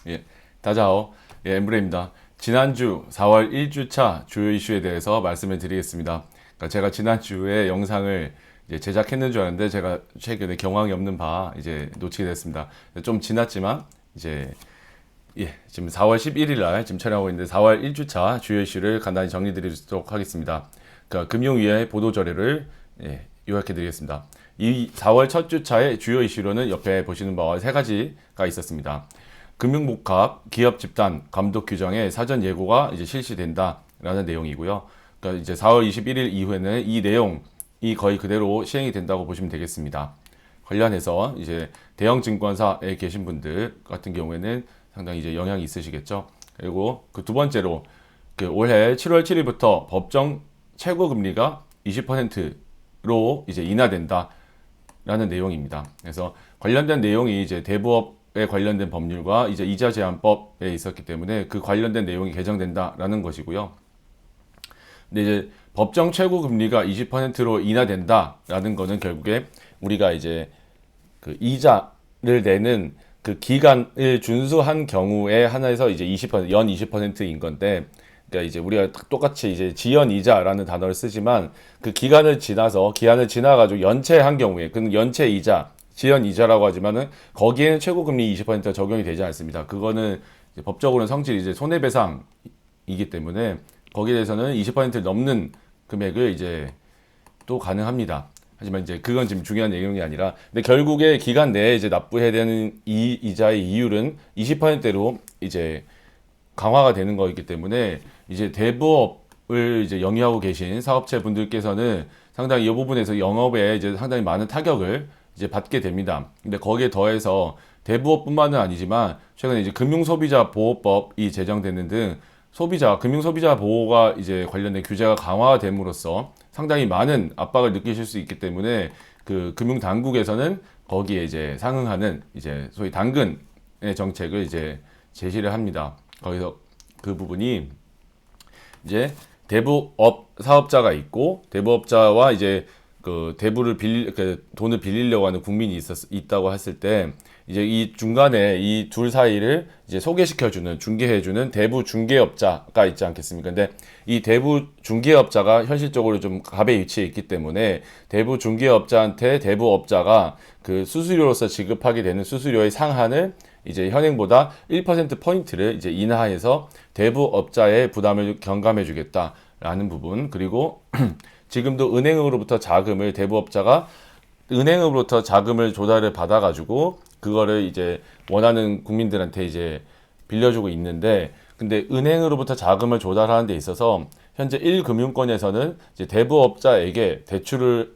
예, 다자오, 엠브레입니다. 지난주 4월 1주차 주요 이슈에 대해서 말씀을 드리겠습니다. 그러니까 제가 지난주에 영상을 이제 제작했는 줄 알았는데 제가 최근에 경황이 없는 바 이제 놓치게 됐습니다. 좀 지났지만 이제 지금 4월 11일 날 지금 촬영하고 있는데 4월 1주차 주요 이슈를 간단히 정리 드리도록 하겠습니다. 그러니까 금융위의 보도 자료를 요약해 드리겠습니다. 이 4월 첫 주차의 주요 이슈로는 옆에 보시는 바와 세 가지가 있었습니다. 금융복합 기업 집단 감독 규정의 사전 예고가 이제 실시된다라는 내용이고요. 그러니까 이제 4월 21일 이후에는 이 내용이 거의 그대로 시행이 된다고 보시면 되겠습니다. 관련해서 이제 대형 증권사에 계신 분들 같은 경우에는 상당히 이제 영향이 있으시겠죠. 그리고 그 두 번째로 그 올해 7월 7일부터 법정 최고 금리가 20%로 이제 인하된다라는 내용입니다. 그래서 관련된 내용이 이제 대부업에 관련된 법률과 이제 이자 제한법에 있었기 때문에 그 관련된 내용이 개정된다라는 것이고요. 근데 이제 법정 최고 금리가 20%로 인하된다라는 거는 결국에 우리가 이제 그 이자를 내는 그 기간을 준수한 경우에 하나에서 이제 20%, 연 20%인 건데, 그러니까 이제 우리가 똑같이 이제 지연 이자라는 단어를 쓰지만 그 기간을 지나가지고 연체한 경우에 그 연체 이자, 지연 이자라고 하지만은 거기에는 최고 금리 20%가 적용이 되지 않습니다. 그거는 이제 법적으로는 성질 이제 손해배상이기 때문에 거기에 대해서는 20%를 넘는 금액을 이제 또 가능합니다. 하지만 이제 그건 지금 중요한 내용이 아니라, 근데 결국에 기간 내에 이제 납부해야 되는 이 이자의 이율은 20%대로 이제 강화가 되는 거이기 때문에 이제 대부업을 이제 영위하고 계신 사업체 분들께서는 상당히 이 부분에서 영업에 이제 상당히 많은 타격을 이제 받게 됩니다. 근데 거기에 더해서 대부업뿐만은 아니지만 최근에 이제 금융소비자보호법이 제정되는 등 금융소비자 보호가 이제 관련된 규제가 강화됨으로써 상당히 많은 압박을 느끼실 수 있기 때문에 그 금융당국에서는 거기에 이제 상응하는 이제 소위 당근의 정책을 이제 제시를 합니다. 거기서 그 부분이 이제 대부업 사업자가 있고 대부업자와 이제 그 돈을 빌리려고 하는 국민이 있다고 했을 때 이제 이 중간에 이 둘 사이를 이제 소개시켜주는 중개해주는 대부 중개업자가 있지 않겠습니까? 근데 이 대부 중개업자가 현실적으로 좀 갑의 위치에 있기 때문에 대부 중개업자한테 대부업자가 그 수수료로서 지급하게 되는 수수료의 상한을 이제 현행보다 1%포인트를 이제 인하해서 대부업자의 부담을 경감해주겠다라는 부분. 그리고 지금도 은행으로부터 자금을 조달을 받아가지고 그거를 이제 원하는 국민들한테 이제 빌려주고 있는데, 근데 은행으로부터 자금을 조달하는 데 있어서 현재 1금융권에서는 이제 대부업자에게 대출을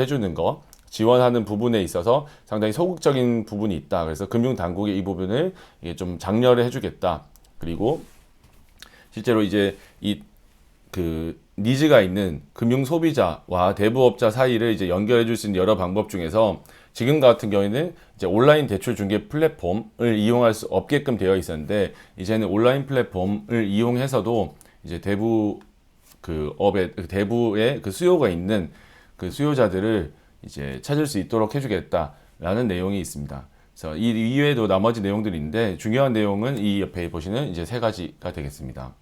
해주는 거, 지원하는 부분에 있어서 상당히 소극적인 부분이 있다. 그래서 금융당국이 이 부분을 이게 좀 장려를 해주겠다. 그리고 실제로 이제 그 니즈가 있는 금융 소비자와 대부업자 사이를 이제 연결해 줄 수 있는 여러 방법 중에서 지금 같은 경우에는 이제 온라인 대출 중개 플랫폼을 이용할 수 없게끔 되어 있었는데, 이제는 온라인 플랫폼을 이용해서도 이제 대부의 그 수요가 있는 그 수요자들을 이제 찾을 수 있도록 해주겠다라는 내용이 있습니다. 그래서 이 이외에도 나머지 내용들이 있는데 중요한 내용은 이 옆에 보시는 이제 세 가지가 되겠습니다.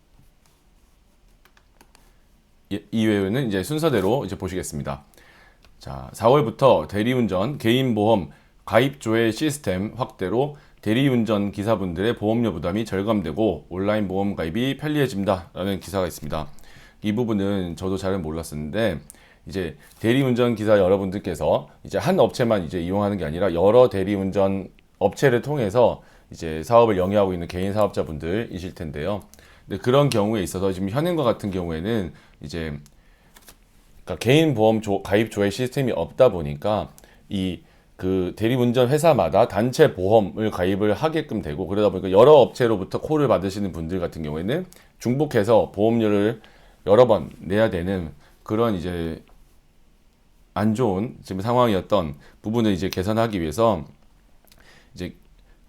이외에는 이제 순서대로 이제 보시겠습니다. 자, 4월부터 대리운전 개인보험 가입 조회 시스템 확대로 대리운전 기사분들의 보험료 부담이 절감되고 온라인 보험 가입이 편리해집니다라는 기사가 있습니다. 이 부분은 저도 잘은 몰랐었는데, 이제 대리운전 기사 여러분들께서 이제 한 업체만 이제 이용하는 게 아니라 여러 대리운전 업체를 통해서 이제 사업을 영위하고 있는 개인 사업자분들이실 텐데요. 근데 그런 경우에 있어서 지금 현행과 같은 경우에는 이제 그러니까 개인 보험 가입 조회 시스템이 없다 보니까 이 그 대리운전 회사마다 단체 보험을 가입을 하게끔 되고, 그러다 보니까 여러 업체로부터 콜을 받으시는 분들 같은 경우에는 중복해서 보험료를 여러 번 내야 되는 그런 이제 안 좋은 지금 상황이었던 부분을 이제 개선하기 위해서 이제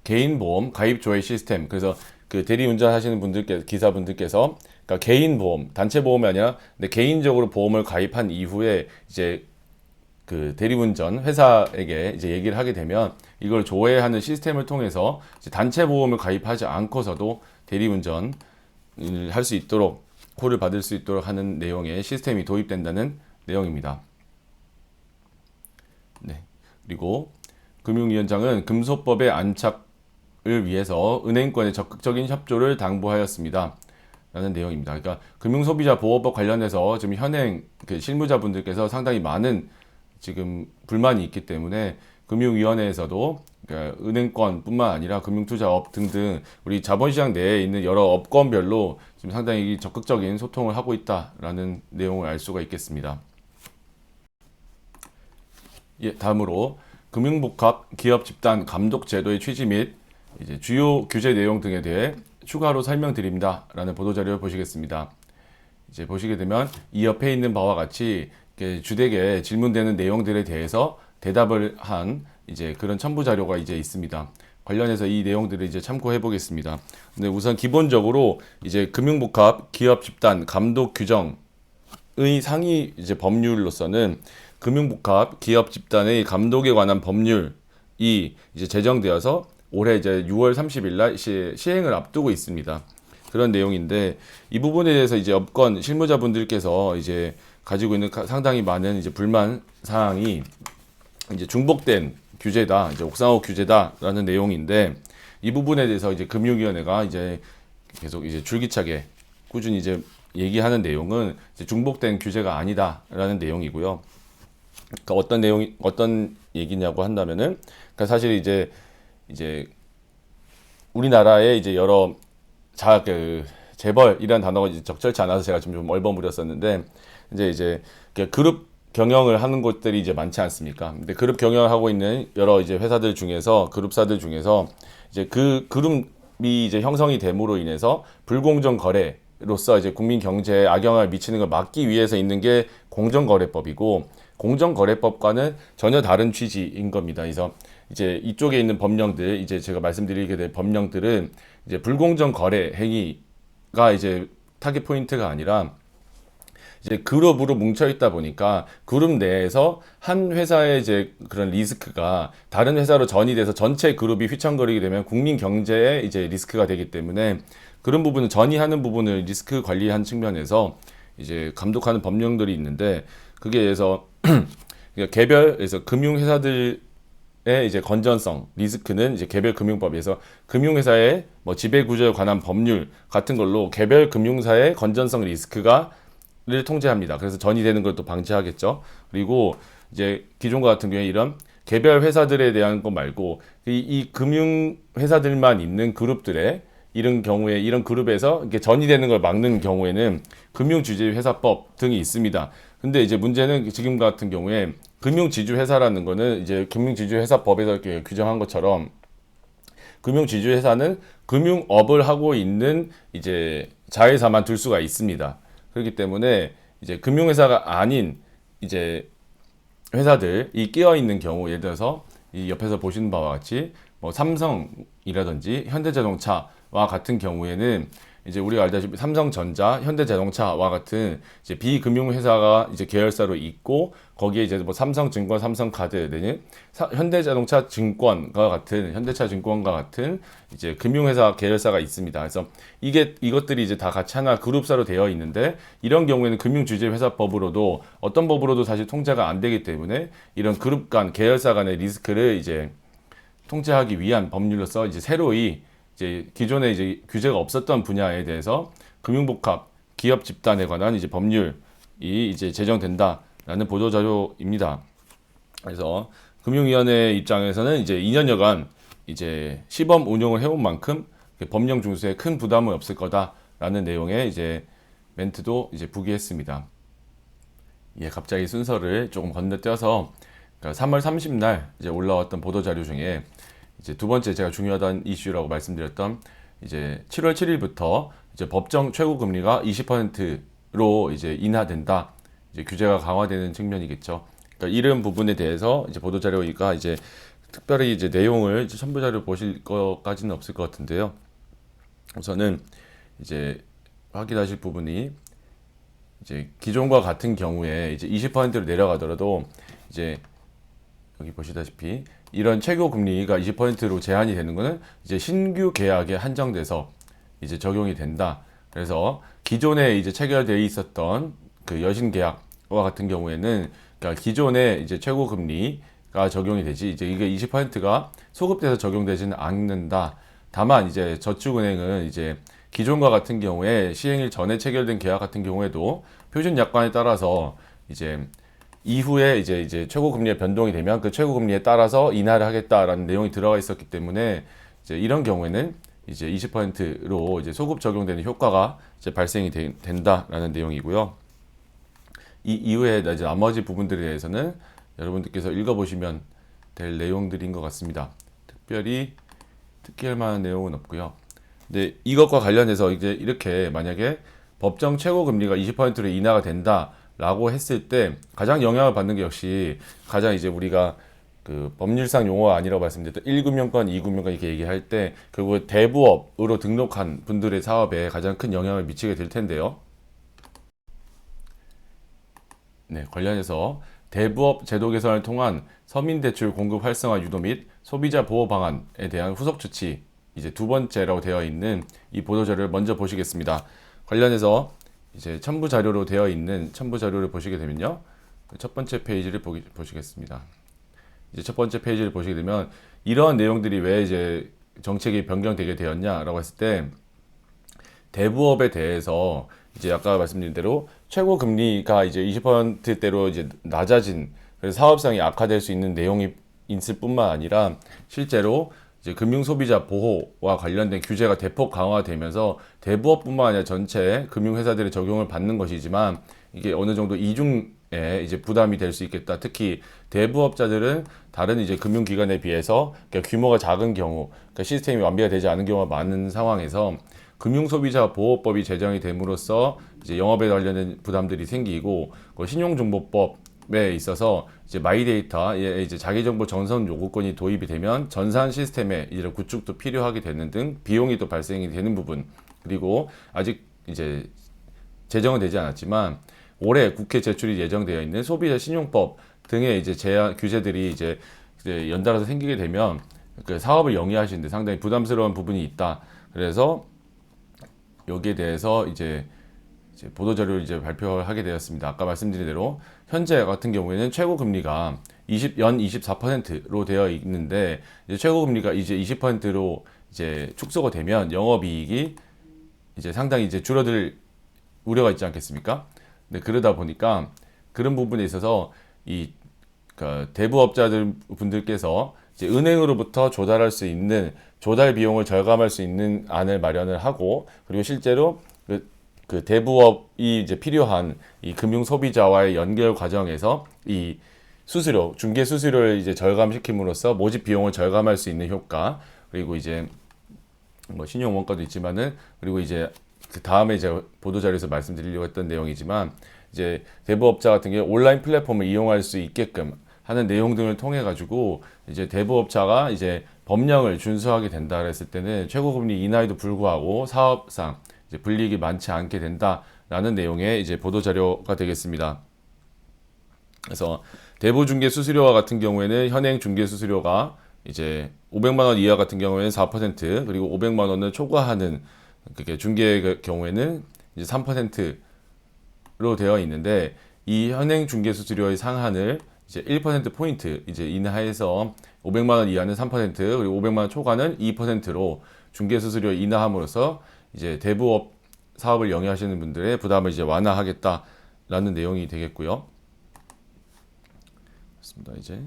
개인 보험 가입 조회 시스템, 그래서 그 대리운전 하시는 기사분들께서 그러니까 개인 보험, 단체 보험이 아니라 근데 개인적으로 보험을 가입한 이후에 이제 그 대리운전 회사에게 이제 얘기를 하게 되면 이걸 조회하는 시스템을 통해서 이제 단체 보험을 가입하지 않고서도 대리운전을 할 수 있도록 콜을 받을 수 있도록 하는 내용의 시스템이 도입된다는 내용입니다. 네. 그리고 금융위원장은 금소법의 안착을 위해서 은행권의 적극적인 협조를 당부하였습니다. 라는 내용입니다. 그러니까 금융소비자보호법 관련해서 지금 현행 그 실무자분들께서 상당히 많은 지금 불만이 있기 때문에 금융위원회에서도 그러니까 은행권뿐만 아니라 금융투자업 등등 우리 자본시장 내에 있는 여러 업권별로 지금 상당히 적극적인 소통을 하고 있다라는 내용을 알 수가 있겠습니다. 예, 다음으로 금융복합 기업 집단 감독 제도의 취지 및 이제 주요 규제 내용 등에 대해 추가로 설명드립니다. 라는 보도자료를 보시겠습니다. 이제 보시게 되면 이 옆에 있는 바와 같이 주되게 질문되는 내용들에 대해서 대답을 한 이제 그런 첨부 자료가 이제 있습니다. 관련해서 이 내용들을 이제 참고해 보겠습니다. 근데 우선 기본적으로 이제 금융복합 기업 집단 감독 규정의 상위 이제 법률로서는 금융복합 기업 집단의 감독에 관한 법률이 이제 제정되어서 올해 이제 6월 30일 날 시행을 앞두고 있습니다. 그런 내용인데 이 부분에 대해서 이제 업권 실무자분들께서 이제 가지고 있는 상당히 많은 이제 불만 사항이 이제 중복된 규제다, 이제 옥상호 규제다라는 내용인데 이 부분에 대해서 이제 금융위원회가 이제 계속 이제 줄기차게 꾸준히 이제 얘기하는 내용은 이제 중복된 규제가 아니다라는 내용이고요. 그러니까 어떤 얘기냐고 한다면은 그러니까 사실 이제 우리나라의 이제 여러 재벌이라는 단어가 이제 적절치 않아서 제가 좀 얼버무렸었는데 이제 그룹 경영을 하는 곳들이 이제 많지 않습니까? 근데 그룹 경영을 하고 있는 여러 이제 회사들 중에서 그룹사들 중에서 이제 그 그룹이 이제 형성이 됨으로 인해서 불공정 거래로서 이제 국민 경제에 악영향을 미치는 걸 막기 위해서 있는 게 공정거래법이고 공정거래법과는 전혀 다른 취지인 겁니다. 그래서 이제 이쪽에 있는 법령들, 이제 제가 말씀드리게 될 법령들은 이제 불공정 거래 행위가 이제 타겟 포인트가 아니라 이제 그룹으로 뭉쳐 있다 보니까 그룹 내에서 한 회사의 이제 그런 리스크가 다른 회사로 전이돼서 전체 그룹이 휘청거리게 되면 국민 경제에 이제 리스크가 되기 때문에 그런 부분은 전이하는 부분을 리스크 관리하는 측면에서 이제 감독하는 법령들이 있는데 그게 그래서 개별에서 금융회사들의 이제 건전성 리스크는 이제 개별금융법에서 금융회사의 뭐 지배구조에 관한 법률 같은 걸로 개별 금융사의 건전성 리스크가를 통제합니다. 그래서 전이되는 걸 또 방지하겠죠. 그리고 이제 기존과 같은 경우에 이런 개별 회사들에 대한 것 말고 이 금융회사들만 있는 그룹들의 이런 경우에 이런 그룹에서 이렇게 전이되는 걸 막는 경우에는 금융지주회사법 등이 있습니다. 근데 이제 문제는 지금 같은 경우에 금융지주회사라는 거는 이제 금융지주회사법에서 이렇게 규정한 것처럼 금융지주회사는 금융업을 하고 있는 이제 자회사만 둘 수가 있습니다. 그렇기 때문에 이제 금융회사가 아닌 이제 회사들이 끼어 있는 경우 예를 들어서 이 옆에서 보시는 바와 같이 뭐 삼성이라든지 현대자동차와 같은 경우에는 이제 우리가 알다시피 삼성전자, 현대자동차와 같은 이제 비금융회사가 이제 계열사로 있고 거기에 이제 뭐 삼성증권, 삼성카드 내는 현대자동차 증권과 같은 현대차증권과 같은 이제 금융회사 계열사가 있습니다. 그래서 이것들이 이제 다 같이 하나 그룹사로 되어 있는데 이런 경우에는 금융주주회사법으로도 어떤 법으로도 사실 통제가 안 되기 때문에 이런 그룹 간 계열사 간의 리스크를 이제 통제하기 위한 법률로서 이제 새로이 이제 기존에 이제 규제가 없었던 분야에 대해서 금융복합 기업 집단에 관한 이제 법률이 이제 제정된다라는 보도 자료입니다. 그래서 금융위원회 입장에서는 이제 2년여간 이제 시범 운용을 해온 만큼 법령 준수에 큰 부담은 없을 거다라는 내용의 이제 멘트도 이제 부기했습니다. 예, 갑자기 순서를 조금 건너뛰어서 3월 30날 이제 올라왔던 보도 자료 중에 이제 두 번째 제가 중요하다는 이슈라고 말씀드렸던 이제 7월 7일부터 이제 법정 최고 금리가 20%로 이제 인하된다. 이제 규제가 강화되는 측면이겠죠. 그러니까 이런 부분에 대해서 이제 보도 자료가 이제 특별히 이제 내용을 이제 첨부 자료 보실 것까지는 없을 것 같은데요. 우선은 이제 확인하실 부분이 이제 기존과 같은 경우에 이제 20%로 내려가더라도 이제 여기 보시다시피 이런 최고 금리가 20%로 제한이 되는 거는 이제 신규 계약에 한정돼서 이제 적용이 된다. 그래서 기존에 이제 체결되어 있었던 그 여신 계약과 같은 경우에는 그러니까 기존에 이제 최고 금리가 적용이 되지 이제 이게 20%가 소급돼서 적용되지는 않는다. 다만 이제 저축은행은 이제 기존과 같은 경우에 시행일 전에 체결된 계약 같은 경우에도 표준 약관에 따라서 이제 이후에 이제 최고 금리의 변동이 되면 그 최고 금리에 따라서 인하를 하겠다라는 내용이 들어가 있었기 때문에 이제 이런 경우에는 이제 20%로 이제 소급 적용되는 효과가 이제 발생이 된다라는 내용이고요. 이 이후에 이제 나머지 부분들에 대해서는 여러분들께서 읽어보시면 될 내용들인 것 같습니다. 특별히 특기할 만한 내용은 없고요. 근데 이것과 관련해서 이제 이렇게 만약에 법정 최고 금리가 20%로 인하가 된다라고 했을 때 가장 영향을 받는 게 역시 가장 이제 우리가 그 법률상 용어가 아니라고 말씀드렸던 1금융권, 2금융권 이렇게 얘기할 때 결국 대부업으로 등록한 분들의 사업에 가장 큰 영향을 미치게 될 텐데요. 네, 관련해서 대부업 제도 개선을 통한 서민 대출 공급 활성화 유도 및 소비자 보호 방안에 대한 후속 조치 이제 두 번째라고 되어 있는 이 보도자료를 먼저 보시겠습니다. 관련해서 이제 첨부 자료로 되어 있는 첨부 자료를 보시게 되면요. 첫 번째 페이지를 보시겠습니다. 이제 첫 번째 페이지를 보시게 되면 이러한 내용들이 왜 이제 정책이 변경되게 되었냐라고 했을 때 대부업에 대해서 이제 아까 말씀드린 대로 최고 금리가 이제 20%대로 이제 낮아진 그래서 사업성이 악화될 수 있는 내용이 있을 뿐만 아니라 실제로 이제 금융 소비자 보호와 관련된 규제가 대폭 강화되면서 대부업뿐만 아니라 전체 금융 회사들의 적용을 받는 것이지만 이게 어느 정도 이중에 이제 부담이 될 수 있겠다. 특히 대부업자들은 다른 이제 금융기관에 비해서 그러니까 규모가 작은 경우, 그러니까 시스템이 완비가 되지 않은 경우가 많은 상황에서 금융소비자보호법이 제정이 됨으로써 이제 영업에 관련된 부담들이 생기고 신용정보법에 있어서 이제 마이데이터에 이제 자기정보 전선 요구권이 도입이 되면 전산 시스템의 이제 구축도 필요하게 되는 등 비용이 또 발생이 되는 부분 그리고 아직 이제 제정은 되지 않았지만 올해 국회 제출이 예정되어 있는 소비자 신용법 등의 이제 제한 규제들이 이제 연달아서 생기게 되면 그 사업을 영위하시는데 상당히 부담스러운 부분이 있다. 그래서 여기에 대해서 이제 보도자료를 이제 발표하게 되었습니다. 아까 말씀드린 대로 현재 같은 경우에는 최고 금리가 연 24%로 되어 있는데 이제 최고 금리가 이제 20%로 이제 축소가 되면 영업이익이 이제 상당히 이제 줄어들 우려가 있지 않겠습니까? 네, 그러다 보니까 그런 부분에 있어서 이 그러니까 대부업자들 분들께서 이제 은행으로부터 조달할 수 있는 조달 비용을 절감할 수 있는 안을 마련을 하고 그리고 실제로 그 대부업이 이제 필요한 이 금융 소비자와의 연결 과정에서 이 수수료, 중개 수수료를 이제 절감시킴으로써 모집 비용을 절감할 수 있는 효과 그리고 이제 뭐 신용 원가도 있지만은 그리고 이제 그 다음에 제가 보도자료에서 말씀드리려고 했던 내용이지만 이제 대부업자 같은 경우 온라인 플랫폼을 이용할 수 있게끔 하는 내용 등을 통해 가지고 이제 대부업자가 이제 법령을 준수하게 된다 그랬을 때는 최고금리 인하에도 불구하고 사업상 이제 불이익이 많지 않게 된다라는 내용의 이제 보도자료가 되겠습니다. 그래서 대부 중개 수수료와 같은 경우에는 현행 중개 수수료가 이제 500만 원 이하 같은 경우에는 4% 그리고 500만 원을 초과하는 그게 중개의 경우에는 이제 3%로 되어 있는데 이 현행 중개 수수료의 상한을 이제 1% 포인트 이제 인하해서 500만 원 이하는 3% 그리고 500만 원 초과는 2%로 중개 수수료 인하함으로써 이제 대부업 사업을 영위하시는 분들의 부담을 이제 완화하겠다라는 내용이 되겠고요. 그렇습니다. 이제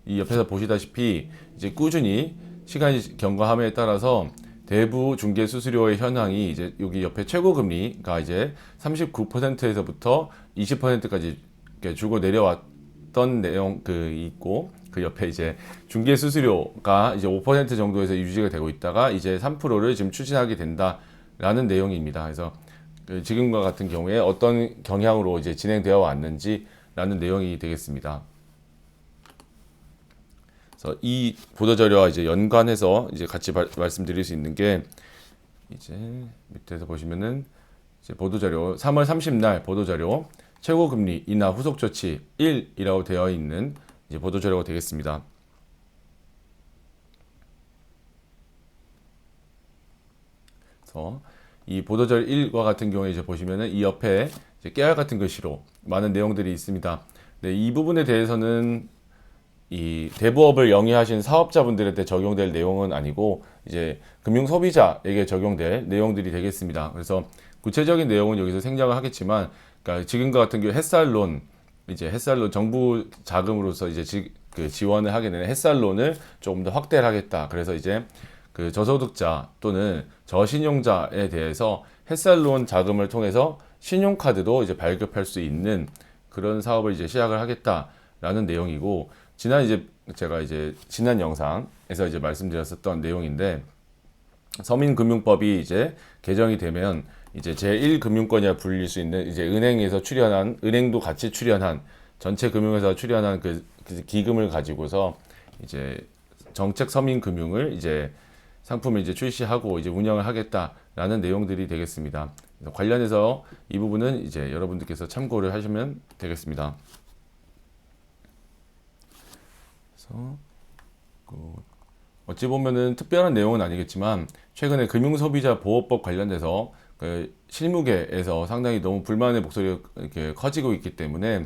이 옆에서 보시다시피 이제 꾸준히 시간이 경과함에 따라서 대부 중개 수수료의 현황이 이제 여기 옆에 최고 금리가 이제 39%에서부터 20%까지 주고 내려왔던 내용 그 있고 그 옆에 이제 중개 수수료가 이제 5% 정도에서 유지가 되고 있다가 이제 3%를 지금 추진하게 된다라는 내용입니다. 그래서 그 지금과 같은 경우에 어떤 경향으로 이제 진행되어 왔는지라는 내용이 되겠습니다. 그래서 이 보도자료와 이제 연관해서 이제 같이 말씀드릴 수 있는 게 이제 밑에서 보시면은 이제 보도자료 3월 30날 보도자료 최고 금리 인하 후속 조치 1이라고 되어 있는 이제 보도 자료가 되겠습니다. 그래서 이 보도 자료 1과 같은 경우에 이제 보시면은 이 옆에 이제 깨알 같은 글씨로 많은 내용들이 있습니다. 네, 이 부분에 대해서는 이 대부업을 영위하신 사업자분들한테 적용될 내용은 아니고 이제 금융 소비자에게 적용될 내용들이 되겠습니다. 그래서 구체적인 내용은 여기서 생략을 하겠지만, 그러니까 지금과 같은 경우 햇살론, 이제 햇살론 정부 자금으로서 이제 지원을 하게 되는 햇살론을 조금 더 확대를 하겠다. 그래서 이제 그 저소득자 또는 저신용자에 대해서 햇살론 자금을 통해서 신용카드도 이제 발급할 수 있는 그런 사업을 이제 시작을 하겠다라는 내용이고, 제가 이제 지난 영상에서 이제 말씀드렸었던 내용인데, 서민금융법이 이제 개정이 되면 이제 제1금융권이라 불릴 수 있는 이제 은행도 같이 출연한 전체 금융회사 출연한 그 기금을 가지고서 이제 정책 서민금융을 이제 상품을 이제 출시하고 이제 운영을 하겠다라는 내용들이 되겠습니다. 관련해서 이 부분은 이제 여러분들께서 참고를 하시면 되겠습니다. 그래서 어찌 보면은 특별한 내용은 아니겠지만 최근에 금융소비자 보호법 관련돼서 그 실무계에서 상당히 너무 불만의 목소리가 이렇게 커지고 있기 때문에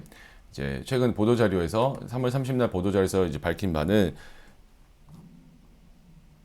이제 최근 보도자료에서 3월 30일 보도자료에서 이제 밝힌 바는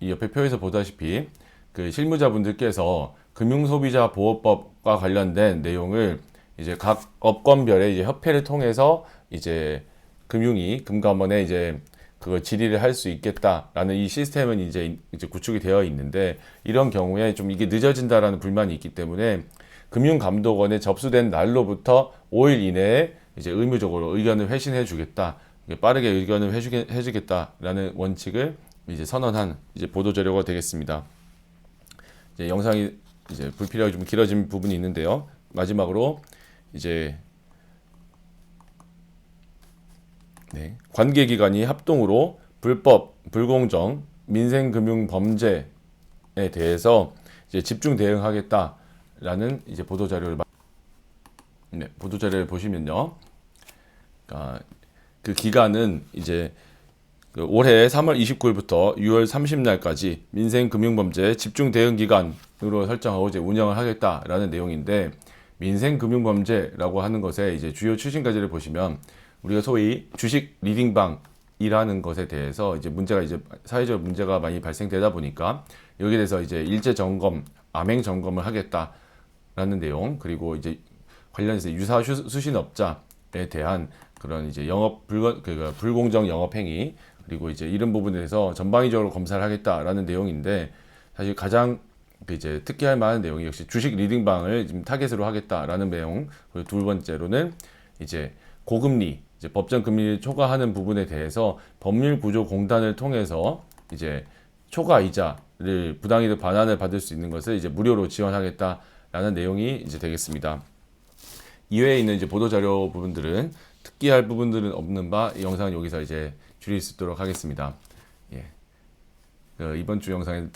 이 옆에 표에서 보다시피 그 실무자분들께서 금융소비자 보호법과 관련된 내용을 이제 각 업권별의 이제 협회를 통해서 이제 금감원에 이제 그걸 질의를 할 수 있겠다라는 이 시스템은 이제 구축이 되어 있는데, 이런 경우에 좀 이게 늦어진다라는 불만이 있기 때문에 금융감독원에 접수된 날로부터 5일 이내에 이제 의무적으로 의견을 회신해 주겠다, 빠르게 의견을 해주겠다라는 원칙을 이제 선언한 이제 보도 자료가 되겠습니다. 이제 영상이 이제 불필요하게 좀 길어진 부분이 있는데요. 마지막으로 이제 관계기관이 합동으로 불법, 불공정, 민생금융범죄에 대해서 이제 집중 대응하겠다라는 이제 보도자료를 보시면요. 그 기간은 이제 올해 3월 29일부터 6월 30날까지 민생금융범죄 집중 대응 기간으로 설정하고 이제 운영을 하겠다라는 내용인데, 민생금융범죄라고 하는 것의 이제 주요 추진과제를 보시면 우리가 소위 주식 리딩방이라는 것에 대해서 이제 사회적 문제가 많이 발생되다 보니까 여기에 대해서 이제 일제 점검, 암행 점검을 하겠다라는 내용, 그리고 이제 관련해서 유사 수신업자에 대한 그런 이제 불공정 영업 행위, 그리고 이제 이런 부분에 대해서 전방위적으로 검사를 하겠다라는 내용인데, 사실 가장 이제 특기할 만한 내용이 역시 주식 리딩방을 지금 타겟으로 하겠다라는 내용, 그리고 두 번째로는 이제 고금리, 이제 법정 금리를 초과하는 부분에 대해서 법률구조공단을 통해서 이제 초과 이자를 부당이득 반환을 받을 수 있는 것을 이제 무료로 지원하겠다라는 내용이 이제 되겠습니다. 이외에 있는 이제 보도자료 부분들은 특기할 부분들은 없는 바, 이 영상은 여기서 이제 줄일 수 있도록 하겠습니다. 예. 이번 주 영상에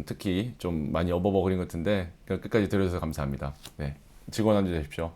특히 좀 많이 어버버거린 것 같은데 끝까지 들어주셔서 감사합니다. 네. 즐거운 한 주 되십시오.